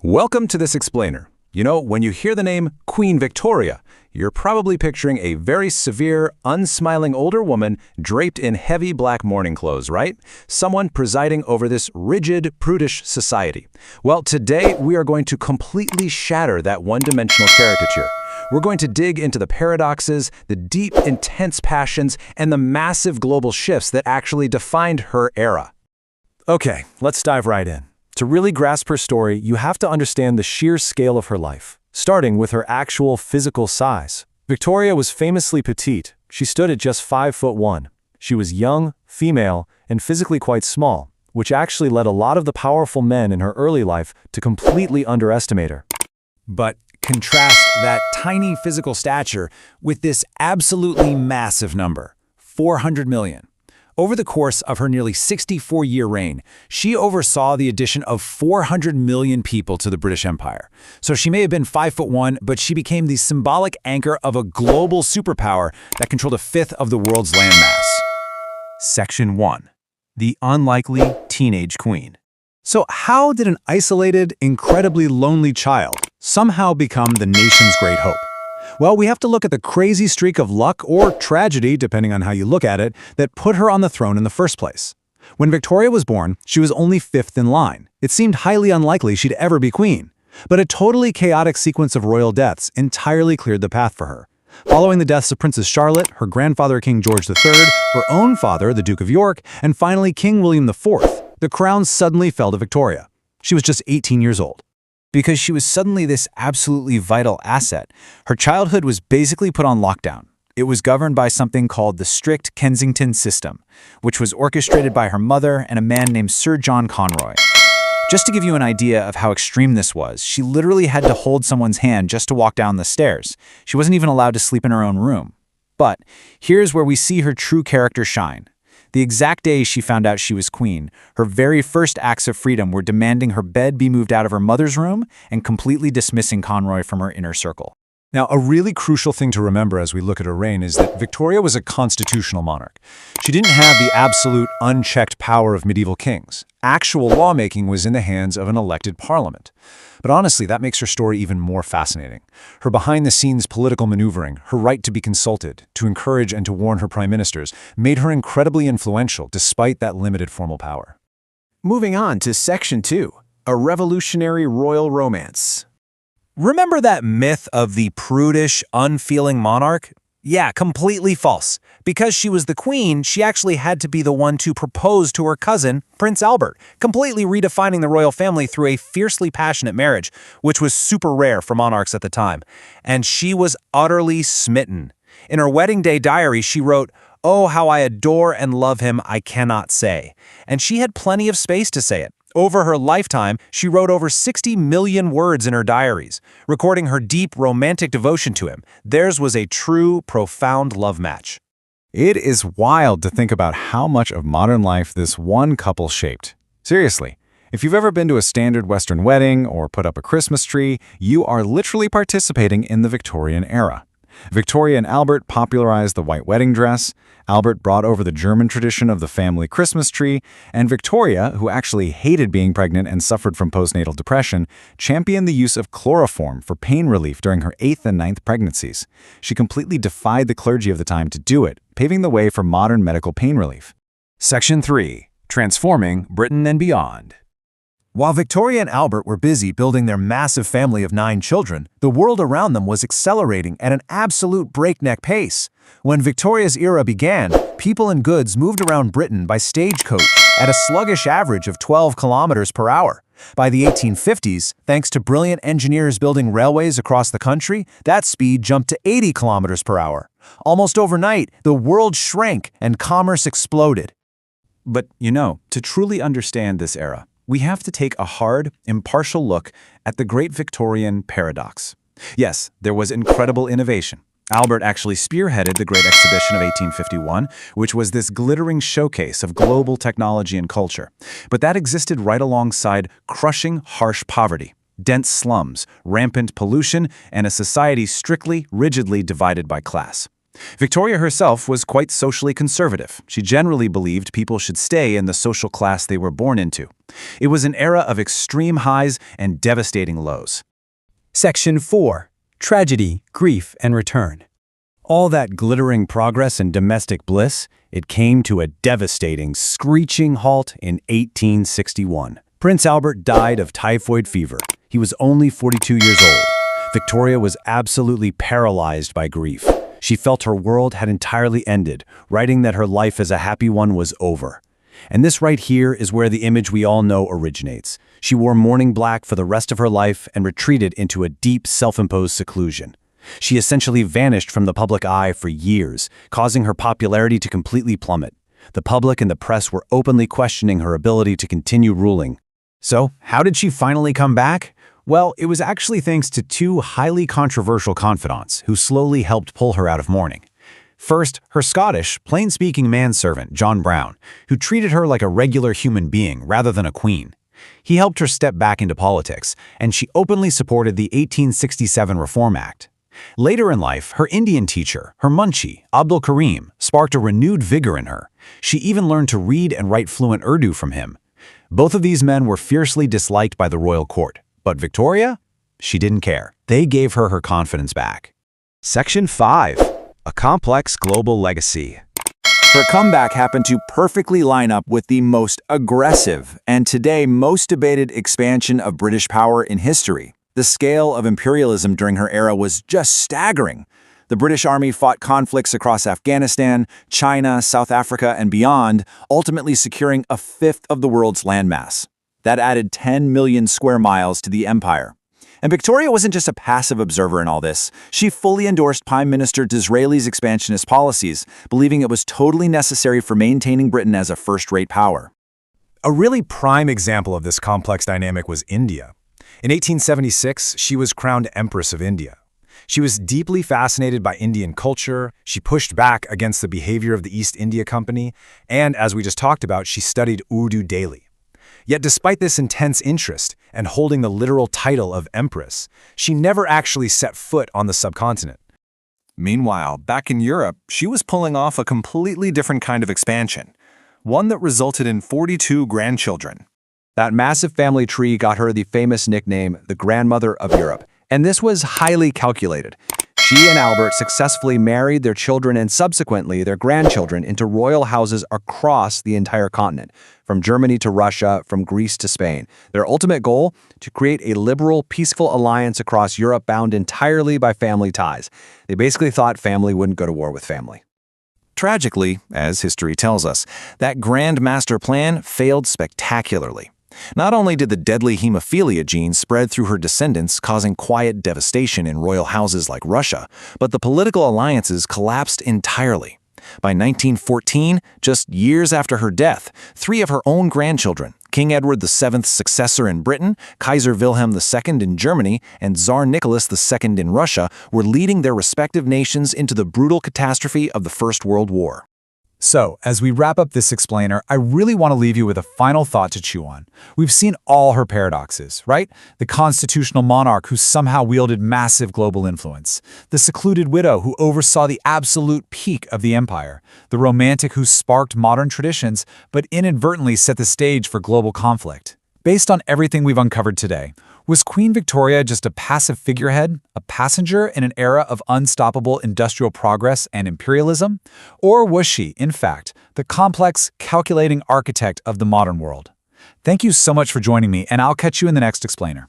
Welcome to this explainer. You know, when you hear the name Queen Victoria, you're probably picturing a very severe, unsmiling older woman draped in heavy black mourning clothes, right? Someone presiding over this rigid, prudish society. Well, today we are going to completely shatter that one-dimensional caricature. We're going to dig into the paradoxes, the deep, intense passions, and the massive global shifts that actually defined her era. Okay, let's dive right in. To really grasp her story, you have to understand the sheer scale of her life, starting with her actual physical size. Victoria was famously petite. She stood at just 5'1". She was young, female, and physically quite small, which actually led a lot of the powerful men in her early life to completely underestimate her. But contrast that tiny physical stature with this absolutely massive number, 400 million. Over the course of her nearly 64-year reign, she oversaw the addition of 400 million people to the British Empire. So she may have been 5'1", but she became the symbolic anchor of a global superpower that controlled a fifth of the world's landmass. Section 1. The Unlikely Teenage Queen. So how did an isolated, incredibly lonely child somehow become the nation's great hope? Well, we have to look at the crazy streak of luck or tragedy, depending on how you look at it, that put her on the throne in the first place. When Victoria was born, she was only fifth in line. It seemed highly unlikely she'd ever be queen. But a totally chaotic sequence of royal deaths entirely cleared the path for her. Following the deaths of Princess Charlotte, her grandfather King George III, her own father, the Duke of York, and finally King William IV, the crown suddenly fell to Victoria. She was just 18 years old. Because she was suddenly this absolutely vital asset, her childhood was basically put on lockdown. It was governed by something called the strict Kensington system, which was orchestrated by her mother and a man named Sir John Conroy. Just to give you an idea of how extreme this was, she literally had to hold someone's hand just to walk down the stairs. She wasn't even allowed to sleep in her own room. But here's where we see her true character shine. The exact day she found out she was queen, her very first acts of freedom were demanding her bed be moved out of her mother's room and completely dismissing Conroy from her inner circle. Now, a really crucial thing to remember as we look at her reign is that Victoria was a constitutional monarch. She didn't have the absolute, unchecked power of medieval kings. Actual lawmaking was in the hands of an elected parliament. But honestly, that makes her story even more fascinating. Her behind-the-scenes political maneuvering, her right to be consulted, to encourage and to warn her prime ministers, made her incredibly influential despite that limited formal power. Moving on to Section 2, a revolutionary royal romance. Remember that myth of the prudish, unfeeling monarch? Yeah, completely false. Because she was the queen, she actually had to be the one to propose to her cousin, Prince Albert, completely redefining the royal family through a fiercely passionate marriage, which was super rare for monarchs at the time. And she was utterly smitten. In her wedding day diary, she wrote, "Oh, how I adore and love him, I cannot say." And she had plenty of space to say it. Over her lifetime, she wrote over 60 million words in her diaries, recording her deep romantic devotion to him. Theirs was a true, profound love match. It is wild to think about how much of modern life this one couple shaped. Seriously, if you've ever been to a standard Western wedding or put up a Christmas tree, you are literally participating in the Victorian era. Victoria and Albert popularized the white wedding dress, Albert brought over the German tradition of the family Christmas tree, and Victoria, who actually hated being pregnant and suffered from postnatal depression, championed the use of chloroform for pain relief during her 8th and 9th pregnancies. She completely defied the clergy of the time to do it, paving the way for modern medical pain relief. Section 3. Transforming Britain and Beyond. While Victoria and Albert were busy building their massive family of 9 children, the world around them was accelerating at an absolute breakneck pace. When Victoria's era began, people and goods moved around Britain by stagecoach at a sluggish average of 12 kilometers per hour. By the 1850s, thanks to brilliant engineers building railways across the country, that speed jumped to 80 kilometers per hour. Almost overnight, the world shrank and commerce exploded. But, to truly understand this era, we have to take a hard, impartial look at the Great Victorian Paradox. Yes, there was incredible innovation. Albert actually spearheaded the Great Exhibition of 1851, which was this glittering showcase of global technology and culture. But that existed right alongside crushing, harsh poverty, dense slums, rampant pollution, and a society strictly, rigidly divided by class. Victoria herself was quite socially conservative. She generally believed people should stay in the social class they were born into. It was an era of extreme highs and devastating lows. Section 4. Tragedy, Grief, and Return. All that glittering progress and domestic bliss, it came to a devastating, screeching halt in 1861. Prince Albert died of typhoid fever. He was only 42 years old. Victoria was absolutely paralyzed by grief. She felt her world had entirely ended, writing that her life as a happy one was over. And this right here is where the image we all know originates. She wore mourning black for the rest of her life and retreated into a deep self-imposed seclusion. She essentially vanished from the public eye for years, causing her popularity to completely plummet. The public and the press were openly questioning her ability to continue ruling. So, how did she finally come back? Well, it was actually thanks to two highly controversial confidants who slowly helped pull her out of mourning. First, her Scottish, plain-speaking manservant, John Brown, who treated her like a regular human being rather than a queen. He helped her step back into politics, and she openly supported the 1867 Reform Act. Later in life, her Indian teacher, her munchie, Abdul Karim, sparked a renewed vigor in her. She even learned to read and write fluent Urdu from him. Both of these men were fiercely disliked by the royal court. But Victoria? She didn't care. They gave her her confidence back. Section 5. A complex global legacy. Her comeback happened to perfectly line up with the most aggressive and today most debated expansion of British power in history. The scale of imperialism during her era was just staggering. The British Army fought conflicts across Afghanistan, China, South Africa, and beyond, ultimately securing a fifth of the world's landmass. That added 10 million square miles to the empire. And Victoria wasn't just a passive observer in all this. She fully endorsed Prime Minister Disraeli's expansionist policies, believing it was totally necessary for maintaining Britain as a first-rate power. A really prime example of this complex dynamic was India. In 1876, she was crowned Empress of India. She was deeply fascinated by Indian culture, she pushed back against the behavior of the East India Company, and as we just talked about, she studied Urdu daily. Yet despite this intense interest and holding the literal title of Empress, she never actually set foot on the subcontinent. Meanwhile, back in Europe, she was pulling off a completely different kind of expansion, one that resulted in 42 grandchildren. That massive family tree got her the famous nickname, the Grandmother of Europe, and this was highly calculated. She and Albert successfully married their children and subsequently their grandchildren into royal houses across the entire continent, from Germany to Russia, from Greece to Spain. Their ultimate goal? To create a liberal, peaceful alliance across Europe bound entirely by family ties. They basically thought family wouldn't go to war with family. Tragically, as history tells us, that grand master plan failed spectacularly. Not only did the deadly hemophilia gene spread through her descendants, causing quiet devastation in royal houses like Russia, but the political alliances collapsed entirely. By 1914, just years after her death, 3 of her own grandchildren, King Edward VII's successor in Britain, Kaiser Wilhelm II in Germany, and Tsar Nicholas II in Russia, were leading their respective nations into the brutal catastrophe of the First World War. So, as we wrap up this explainer, I really want to leave you with a final thought to chew on. We've seen all her paradoxes, right? The constitutional monarch who somehow wielded massive global influence. The secluded widow who oversaw the absolute peak of the empire. The romantic who sparked modern traditions, but inadvertently set the stage for global conflict. Based on everything we've uncovered today, was Queen Victoria just a passive figurehead, a passenger in an era of unstoppable industrial progress and imperialism? Or was she, in fact, the complex, calculating architect of the modern world? Thank you so much for joining me, and I'll catch you in the next explainer.